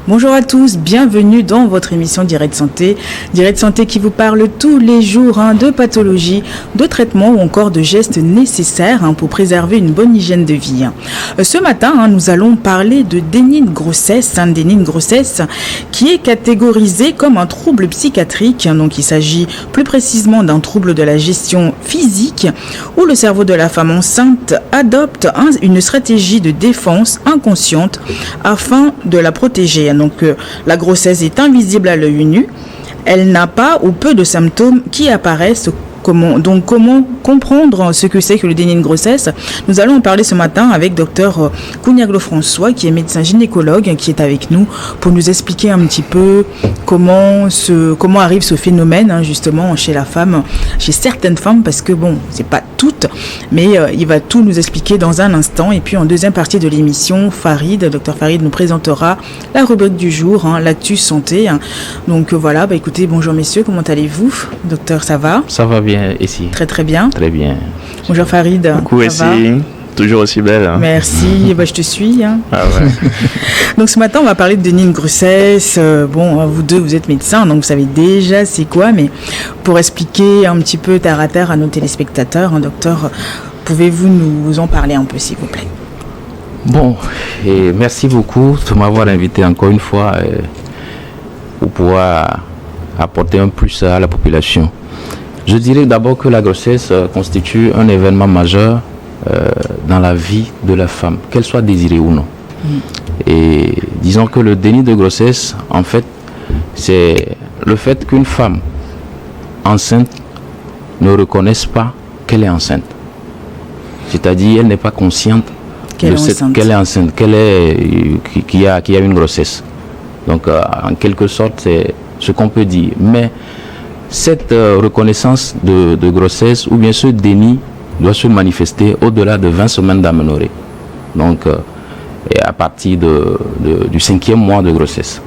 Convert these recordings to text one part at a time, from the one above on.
Bonjour à tous, bienvenue dans votre émission Direct Santé. Direct Santé qui vous parle tous les jours de pathologies, de traitements ou encore de gestes nécessaires pour préserver une bonne hygiène de vie. Ce matin, nous allons parler de déni de grossesse, déni de grossesse qui est catégorisé comme un trouble psychiatrique. Donc il s'agit plus précisément d'un trouble de la gestion physique où le cerveau de la femme enceinte adopte une stratégie de défense inconsciente afin de la protéger. Donc la grossesse est invisible à l'œil nu, elle n'a pas ou peu de symptômes qui apparaissent. Comment comprendre ce que c'est que le déni de grossesse? Nous allons en parler ce matin avec Dr Kouniaglo François, qui est médecin gynécologue, qui est avec nous pour nous expliquer un petit peu comment arrive ce phénomène justement chez la femme, chez certaines femmes, parce que bon, c'est pas toutes, mais il va tout nous expliquer dans un instant. Et puis en deuxième partie de l'émission, Dr Farid nous présentera la rubrique du jour, l'actu santé. Donc voilà, écoutez, bonjour messieurs, comment allez-vous? Docteur, ça va? Ça va bien ici. Très très bien. Très bien. Bonjour Farid. Coucou ici. Toujours aussi belle. Merci. Je te suis. Ah ouais. Donc ce matin, on va parler de déni de grossesse. Vous deux, vous êtes médecins, donc vous savez déjà c'est quoi. Mais pour expliquer un petit peu terre à terre à nos téléspectateurs, docteur, pouvez-vous nous en parler un peu, s'il vous plaît? Bon, et merci beaucoup de m'avoir invité encore une fois pour pouvoir apporter un plus à la population. Je dirais d'abord que la grossesse constitue un événement majeur dans la vie de la femme, qu'elle soit désirée ou non. Et disons que le déni de grossesse, en fait, c'est le fait qu'une femme enceinte ne reconnaisse pas qu'elle est enceinte. C'est-à-dire, elle n'est pas consciente qu'elle est enceinte, qu'il y a une grossesse. Donc, en quelque sorte, c'est ce qu'on peut dire. Mais cette reconnaissance de grossesse ou bien ce déni doit se manifester au-delà de 20 semaines d'aménorrhée. Donc, et à partir du 5e mois de grossesse.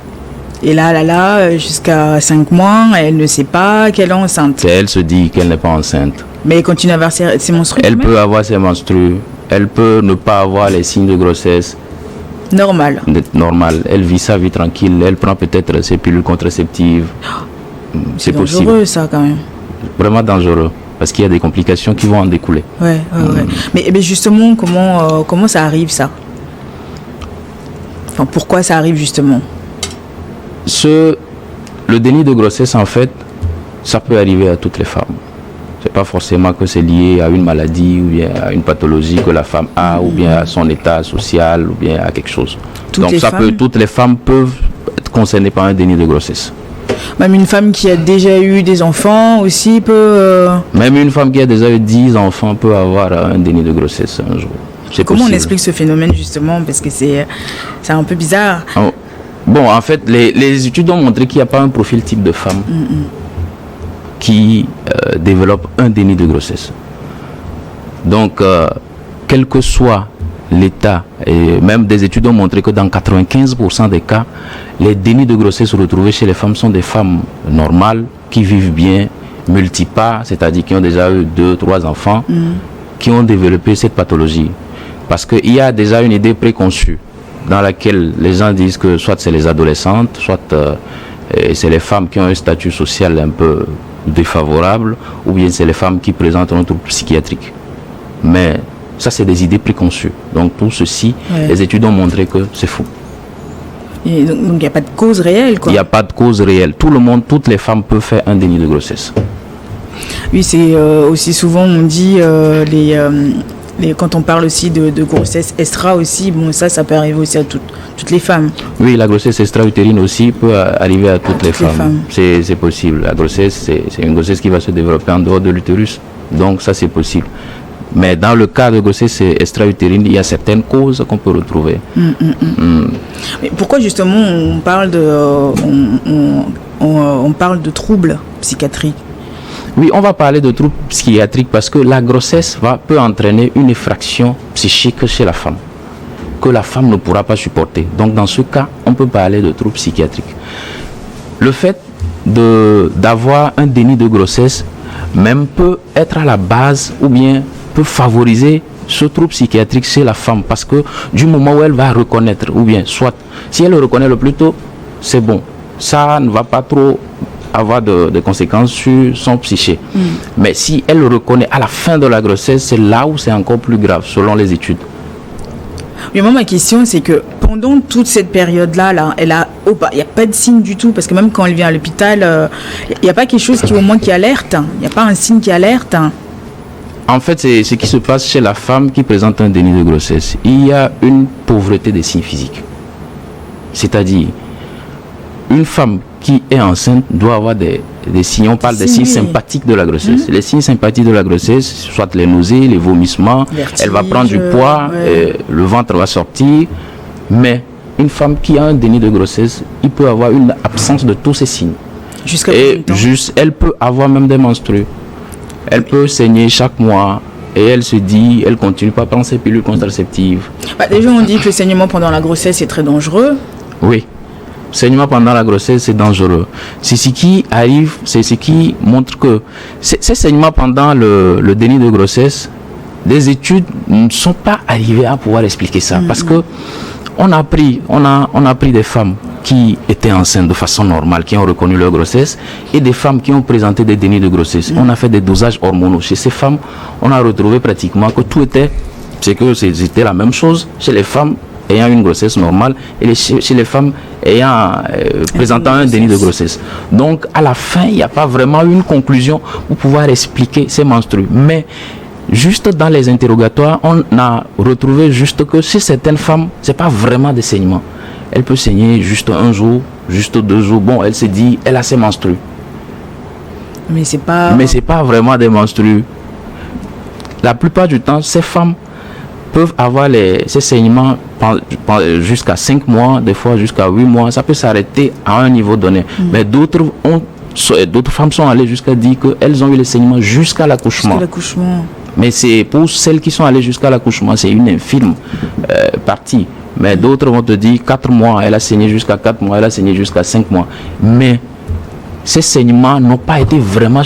Et là, jusqu'à 5 mois, elle ne sait pas qu'elle est enceinte. Elle se dit qu'elle n'est pas enceinte. Mais elle continue à avoir ses menstrues. Elle peut avoir ses menstrues. Elle peut ne pas avoir les signes de grossesse. Normal. Elle vit sa vie tranquille. Elle prend peut-être ses pilules contraceptives. C'est possible. Dangereux ça quand même. Vraiment dangereux. Parce qu'il y a des complications qui vont en découler. Ouais. Mais justement, comment ça arrive ça? Enfin, pourquoi ça arrive justement? Le déni de grossesse, en fait, ça peut arriver à toutes les femmes. C'est pas forcément que c'est lié à une maladie ou bien à une pathologie que la femme a ou bien à son état social ou bien à quelque chose. Donc toutes les femmes peuvent être concernées par un déni de grossesse. Même une femme qui a déjà eu des enfants aussi peut... Même une femme qui a déjà eu 10 enfants peut avoir un déni de grossesse un jour. Comment on explique ce phénomène justement? Parce que c'est un peu bizarre. Bon, en fait, les études ont montré qu'il n'y a pas un profil type de femme qui développe un déni de grossesse. Donc, quel que soit l'état, et même des études ont montré que dans 95% des cas, les dénis de grossesse retrouvés chez les femmes sont des femmes normales, qui vivent bien, multiparts, c'est-à-dire qui ont déjà eu 2-3 enfants, qui ont développé cette pathologie. Parce qu'il y a déjà une idée préconçue dans laquelle les gens disent que soit c'est les adolescentes, soit c'est les femmes qui ont un statut social un peu défavorable, ou bien c'est les femmes qui présentent un trouble psychiatrique. Mais ça, c'est des idées préconçues. Donc, pour ceci, les études ont montré que c'est faux. Et donc, il n'y a pas de cause réelle, quoi. Il n'y a pas de cause réelle. Tout le monde, toutes les femmes peuvent faire un déni de grossesse. Oui, c'est aussi souvent, on dit, quand on parle aussi de grossesse extra aussi, bon, ça peut arriver aussi à toutes les femmes. Oui, la grossesse extra-utérine aussi peut arriver à toutes les femmes. C'est possible. La grossesse, c'est une grossesse qui va se développer en dehors de l'utérus. Donc, ça, c'est possible. Mais dans le cas de grossesse extra-utérine, il y a certaines causes qu'on peut retrouver. Mais pourquoi justement on parle de troubles psychiatriques? Oui, on va parler de troubles psychiatriques parce que la grossesse peut entraîner une effraction psychique chez la femme que la femme ne pourra pas supporter. Donc dans ce cas, on peut parler de troubles psychiatriques. Le fait d'avoir un déni de grossesse même peut être à la base ou bien peut favoriser ce trouble psychiatrique chez la femme, parce que du moment où elle va reconnaître, ou bien soit si elle le reconnaît le plus tôt, c'est bon. Ça ne va pas trop avoir de conséquences sur son psyché. Mais si elle le reconnaît à la fin de la grossesse, c'est là où c'est encore plus grave, selon les études. Mais moi, ma question, c'est que pendant toute cette période-là, il n'y a pas de signe du tout, parce que même quand elle vient à l'hôpital, il n'y a pas quelque chose qui, au moins, qui alerte. Il n'y a pas un signe qui alerte. En fait, c'est ce qui se passe chez la femme qui présente un déni de grossesse. Il y a une pauvreté des signes physiques. C'est-à-dire, une femme qui est enceinte doit avoir des signes, on parle des signes sympathiques de la grossesse. Les signes sympathiques de la grossesse, soit les nausées, les vomissements, vertige, elle va prendre du poids, le ventre va sortir. Mais une femme qui a un déni de grossesse, il peut avoir une absence de tous ces signes. Jusqu'à combien de temps ? Elle peut avoir même des menstrues. Elle peut saigner chaque mois. Et elle se dit, elle continue pas à prendre ses pilules contraceptives. Déjà, on dit que le saignement pendant la grossesse est très dangereux. Oui. Saignement pendant la grossesse, c'est dangereux. C'est ce qui arrive, c'est ce qui montre que ces saignements pendant le déni de grossesse, des études ne sont pas arrivées à pouvoir expliquer ça. Parce que on a pris des femmes qui étaient enceintes de façon normale, qui ont reconnu leur grossesse, et des femmes qui ont présenté des dénis de grossesse. On a fait des dosages hormonaux. Chez ces femmes, on a retrouvé pratiquement que tout était, c'était la même chose chez les femmes ayant une grossesse normale et chez les femmes ayant présentant un déni de grossesse. Donc à la fin, il n'y a pas vraiment une conclusion pour pouvoir expliquer ces menstrues. Mais juste dans les interrogatoires, on a retrouvé juste que chez certaines femmes, c'est pas vraiment des saignements. Elle peut saigner juste un jour, juste 2 jours. Bon, elle se dit, elle a ses menstrues. Mais c'est pas vraiment des menstrues. La plupart du temps, ces femmes peuvent avoir ces saignements jusqu'à 5 mois, des fois jusqu'à 8 mois. Ça peut s'arrêter à un niveau donné. Mais d'autres femmes sont allées jusqu'à dire qu'elles ont eu les saignements jusqu'à l'accouchement. Mais c'est pour celles qui sont allées jusqu'à l'accouchement, c'est une infime partie. Mais d'autres vont te dire 4 mois, elle a saigné jusqu'à 4 mois, elle a saigné jusqu'à 5 mois. Mais ces saignements n'ont pas été vraiment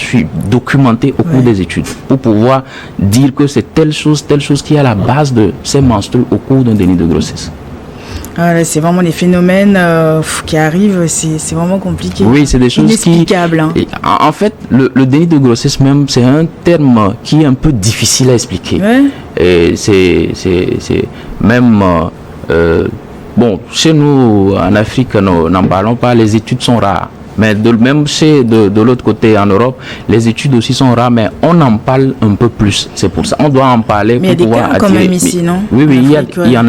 documentés au cours des études pour pouvoir dire que c'est telle chose qui est à la base de ces menstrues au cours d'un déni de grossesse. Ah, c'est vraiment des phénomènes qui arrivent, c'est vraiment compliqué. Oui, c'est des choses inexplicables. En fait, le déni de grossesse même, c'est un terme qui est un peu difficile à expliquer. Et c'est même... bon, chez nous, en Afrique, nous n'en parlons pas, les études sont rares. Mais même de l'autre côté, en Europe, les études aussi sont rares, mais on en parle un peu plus. C'est pour ça, on doit en parler mais pour pouvoir attirer. Mais il y a des cas quand même ici, non? Oui,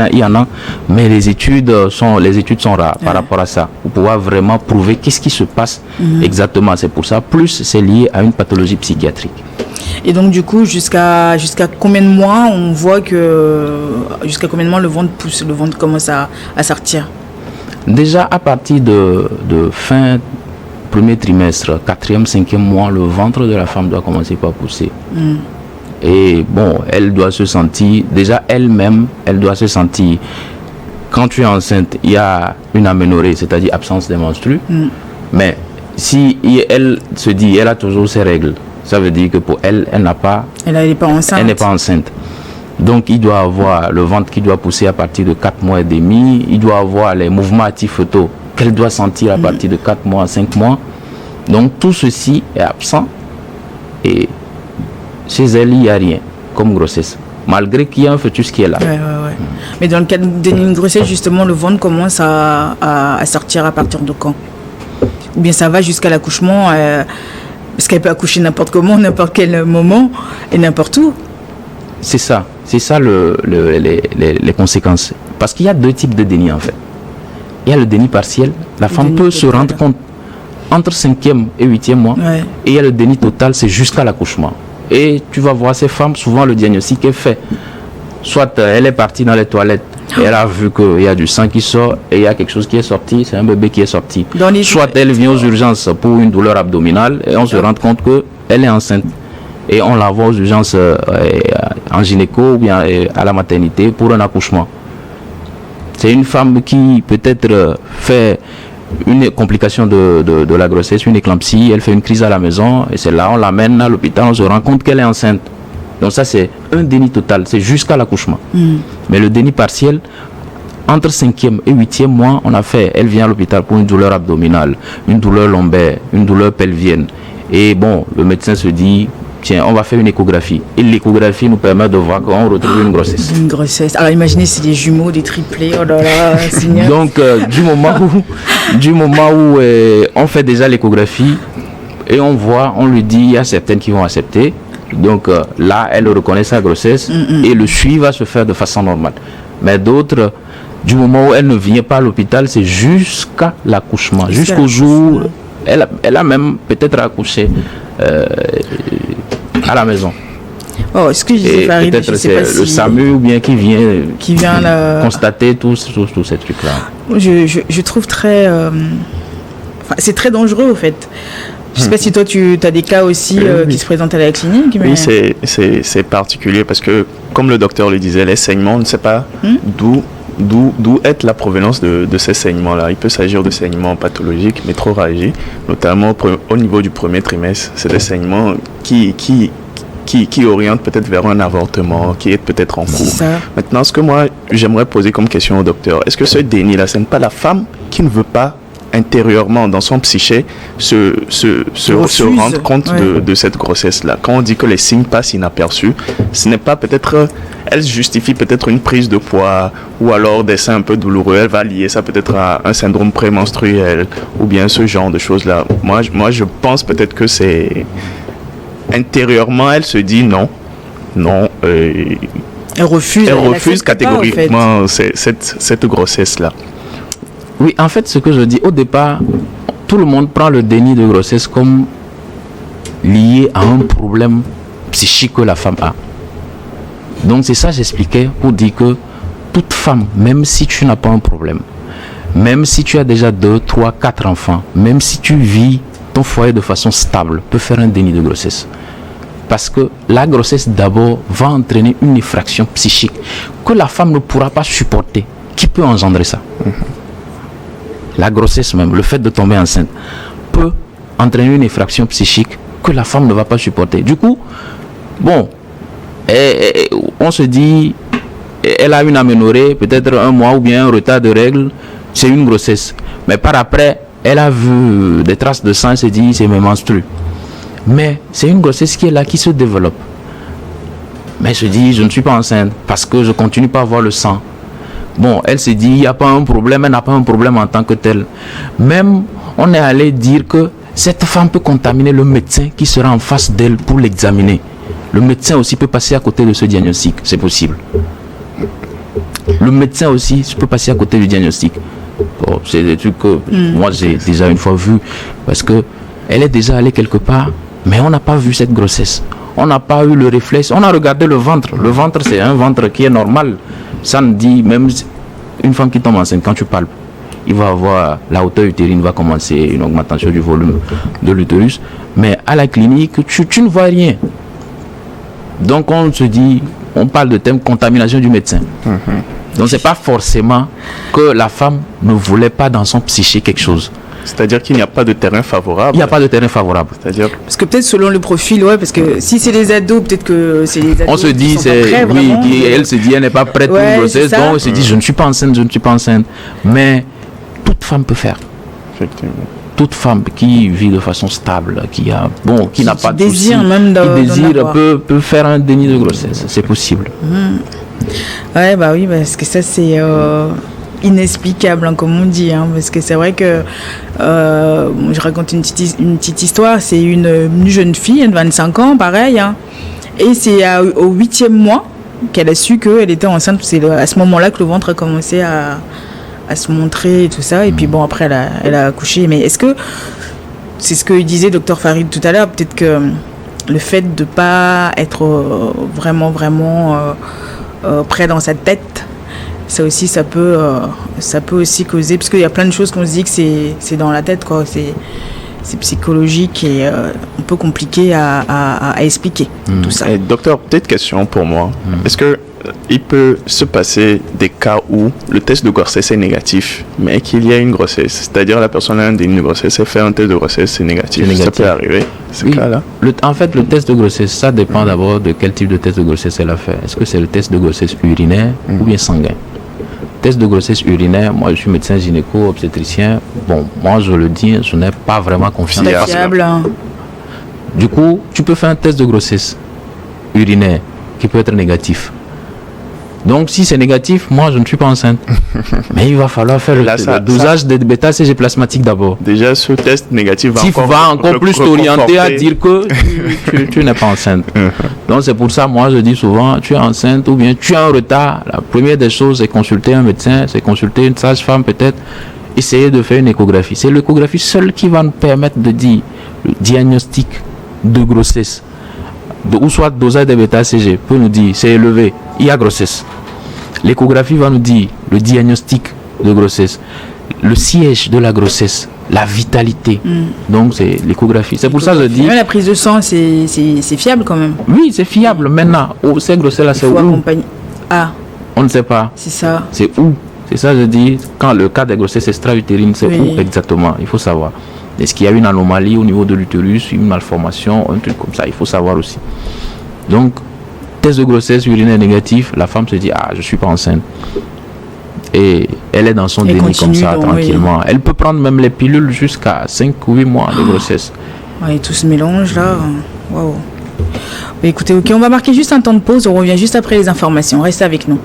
il y en a. Mais les études sont rares par rapport à ça. Pour pouvoir vraiment prouver qu'est-ce qui se passe exactement. C'est pour ça, plus c'est lié à une pathologie psychiatrique. Et donc du coup, jusqu'à combien de mois on voit jusqu'à combien de mois le ventre pousse, le ventre commence à sortir? Déjà à partir de fin premier trimestre, 4e, 5e mois, le ventre de la femme doit commencer par pousser. Et bon, elle doit se sentir, déjà elle-même, elle doit se sentir, quand tu es enceinte, il y a une aménorrhée, c'est-à-dire absence de menstrues. Mais si elle se dit, elle a toujours ses règles, ça veut dire que pour elle, elle n'est pas enceinte. Donc il doit avoir le ventre qui doit pousser à partir de 4 mois et demi, il doit avoir les mouvements actifs-photo qu'elle doit sentir à partir de 4 mois, 5 mois. Donc tout ceci est absent et chez elle, il n'y a rien comme grossesse, malgré qu'il y a un fœtus qui est là. Mais dans le cas d'une grossesse, justement, le ventre commence à sortir à partir de quand? Ou bien ça va jusqu'à l'accouchement parce qu'elle peut accoucher n'importe comment, n'importe quel moment et n'importe où. C'est ça les conséquences. Parce qu'il y a 2 types de déni en fait. Il y a le déni partiel. La femme peut se rendre compte entre 5e et 8e mois. Et il y a le déni total, c'est jusqu'à l'accouchement. Et tu vas voir ces femmes, souvent le diagnostic est fait. Soit elle est partie dans les toilettes, et elle a vu qu'il y a du sang qui sort et il y a quelque chose qui est sorti, c'est un bébé qui est sorti. Soit elle vient aux urgences pour une douleur abdominale et on se rend compte qu'elle est enceinte. Et on la voit aux urgences en gynéco ou bien à la maternité pour un accouchement. C'est une femme qui peut-être fait une complication de la grossesse, une éclampsie, elle fait une crise à la maison et c'est là on l'amène à l'hôpital, on se rend compte qu'elle est enceinte. Donc ça c'est un déni total, c'est jusqu'à l'accouchement. Mais le déni partiel, entre 5e et 8e mois, elle vient à l'hôpital pour une douleur abdominale, une douleur lombaire, une douleur pelvienne. Et bon, le médecin se dit, tiens, on va faire une échographie. Et l'échographie nous permet de voir qu'on retrouve une grossesse. Une grossesse. Alors imaginez, c'est des jumeaux, des triplés. Oh là là, Seigneur. Donc, du moment où on fait déjà l'échographie et on voit, on lui dit, il y a certaines qui vont accepter. Donc là, elle reconnaît sa grossesse et le suivi va se faire de façon normale. Mais d'autres, du moment où elle ne vient pas à l'hôpital, c'est jusqu'à l'accouchement, jusqu'au jour. Elle a même peut-être accouché à la maison. Oh, est-ce que je Farid, peut-être je sais c'est pas le si... SAMU ou bien qui vient là... constater tous ces trucs-là. Je trouve très... c'est très dangereux, au fait. Je ne sais pas si toi, tu as des cas aussi qui se présentent à la clinique. Mais... Oui, c'est particulier parce que, comme le docteur le disait, les saignements, on ne sait pas d'où est la provenance de ces saignements-là. Il peut s'agir de saignements pathologiques, métrorragie, notamment au niveau du premier trimestre. C'est des saignements qui orientent peut-être vers un avortement, qui est peut-être en cours. Maintenant, ce que moi, j'aimerais poser comme question au docteur, est-ce que ce déni-là, ce n'est pas la femme qui ne veut pas intérieurement, dans son psyché, se rendre compte de cette grossesse-là? Quand on dit que les signes passent inaperçus, ce n'est pas peut-être... Elle justifie peut-être une prise de poids ou alors des seins un peu douloureux. Elle va lier ça peut-être à un syndrome prémenstruel ou bien ce genre de choses-là. Moi, je pense peut-être que c'est... Intérieurement, elle se dit non. Elle refuse catégoriquement pas, en fait, cette grossesse-là. Oui, en fait, ce que je dis, au départ, tout le monde prend le déni de grossesse comme lié à un problème psychique que la femme a. Donc c'est ça que j'expliquais pour dire que toute femme, même si tu n'as pas un problème, même si tu as déjà 2, 3, 4 enfants, même si tu vis ton foyer de façon stable, peut faire un déni de grossesse. Parce que la grossesse d'abord va entraîner une effraction psychique que la femme ne pourra pas supporter. Qui peut engendrer ça? La grossesse même, le fait de tomber enceinte, peut entraîner une effraction psychique que la femme ne va pas supporter. Du coup, bon, on se dit, elle a une aménorrhée, peut-être un mois ou bien un retard de règles, c'est une grossesse. Mais par après, elle a vu des traces de sang, elle se dit, c'est mes menstrues. Mais c'est une grossesse qui est là, qui se développe. Mais elle se dit, je ne suis pas enceinte parce que je continue pas à voir le sang. Bon, elle se dit, il n'y a pas un problème, elle n'a pas un problème en tant que telle. Même, on est allé dire que cette femme peut contaminer le médecin qui sera en face d'elle pour l'examiner. Le médecin aussi peut passer à côté de ce diagnostic, c'est possible. Le médecin aussi peut passer à côté du diagnostic. Bon, c'est des trucs que moi j'ai déjà une fois vu, parce que elle est déjà allée quelque part, mais on n'a pas vu cette grossesse. On n'a pas eu le réflexe, on a regardé le ventre. Le ventre, c'est un ventre qui est normal. Ça nous dit, même une femme qui tombe enceinte, quand tu palpes, il va avoir, la hauteur utérine va commencer, une augmentation du volume de l'utérus. Mais à la clinique, tu ne vois rien. Donc on se dit, on parle de thème contamination du médecin. Donc c'est pas forcément que la femme ne voulait pas dans son psyché quelque chose. C'est-à-dire qu'il n'y a pas de terrain favorable. Il n'y a pas de terrain favorable. C'est-à-dire... Parce que peut-être selon le profil, parce que si c'est les ados, peut-être que c'est les ados. On se dit, elle se dit, elle n'est pas prête pour une grossesse, donc on se dit, je ne suis pas enceinte. Mais toute femme peut faire. Effectivement. Toute femme qui vit de façon stable, qui n'a pas de soucis, peut faire un déni de grossesse. C'est possible. Ouais, bah oui, parce que ça c'est inexplicable, comme on dit, parce que c'est vrai que je raconte une petite histoire. C'est une jeune fille de 25 ans, pareil, et c'est au 8e mois qu'elle a su qu'elle était enceinte. C'est à ce moment-là que le ventre a commencé à se montrer et tout ça, et puis bon, après elle a accouché. Mais est-ce que c'est ce que disait Dr Farid tout à l'heure, peut-être que le fait de ne pas être vraiment près dans sa tête, ça aussi ça peut aussi causer, parce qu'il y a plein de choses qu'on se dit que c'est dans la tête, quoi. C'est psychologique et un peu compliqué à expliquer tout ça. Et docteur, petite question pour moi. Est-ce que il peut se passer des cas où le test de grossesse est négatif, mais qu'il y a une grossesse, c'est-à-dire la personne a un déni de grossesse, elle fait un test de grossesse, c'est négatif. Ça peut arriver, ce cas-là. En fait, le test de grossesse, ça dépend d'abord de quel type de test de grossesse elle a fait. Est-ce que c'est le test de grossesse urinaire ou bien sanguin? test de grossesse urinaire, moi je suis médecin gynéco-obstétricien. Bon, moi je le dis, je n'ai pas vraiment confiance. C'est pas fiable. Hein. Du coup, tu peux faire un test de grossesse urinaire qui peut être négatif. Donc, si c'est négatif, moi, je ne suis pas enceinte. Mais il va falloir faire le dosage de bêta-CG plasmatique d'abord. Déjà, ce test négatif va encore plus t'orienter à dire que tu n'es pas enceinte. Donc, c'est pour ça, moi, je dis souvent, tu es enceinte ou bien tu as un retard. La première des choses, c'est consulter un médecin, c'est consulter une sage-femme peut-être, essayer de faire une échographie. C'est l'échographie seule qui va nous permettre de dire le diagnostic de grossesse. Ou soit dosage de bêta-CG peut nous dire c'est élevé, il y a grossesse. L'échographie va nous dire le diagnostic de grossesse, le siège de la grossesse, la vitalité. Donc c'est l'échographie. C'est pour ça que je dis. Même la prise de sang, c'est fiable quand même. Oui, c'est fiable. Maintenant, ces grossesses là, c'est où? Ah. On ne sait pas. C'est ça. C'est où? C'est ça que je dis. Quand le cas des grossesses extra-utérines, c'est où exactement? Il faut savoir. Est-ce qu'il y a une anomalie au niveau de l'utérus, une malformation, un truc comme ça? Il faut savoir aussi. Donc, test de grossesse urinaire négatif, la femme se dit « Ah, je ne suis pas enceinte ». Et elle est dans son déni comme ça, tranquillement. Elle peut prendre même les pilules jusqu'à 5 ou 8 mois de grossesse. Ouais, tout se mélange là. Waouh. Écoutez, ok, on va marquer juste un temps de pause. On revient juste après les informations. Restez avec nous.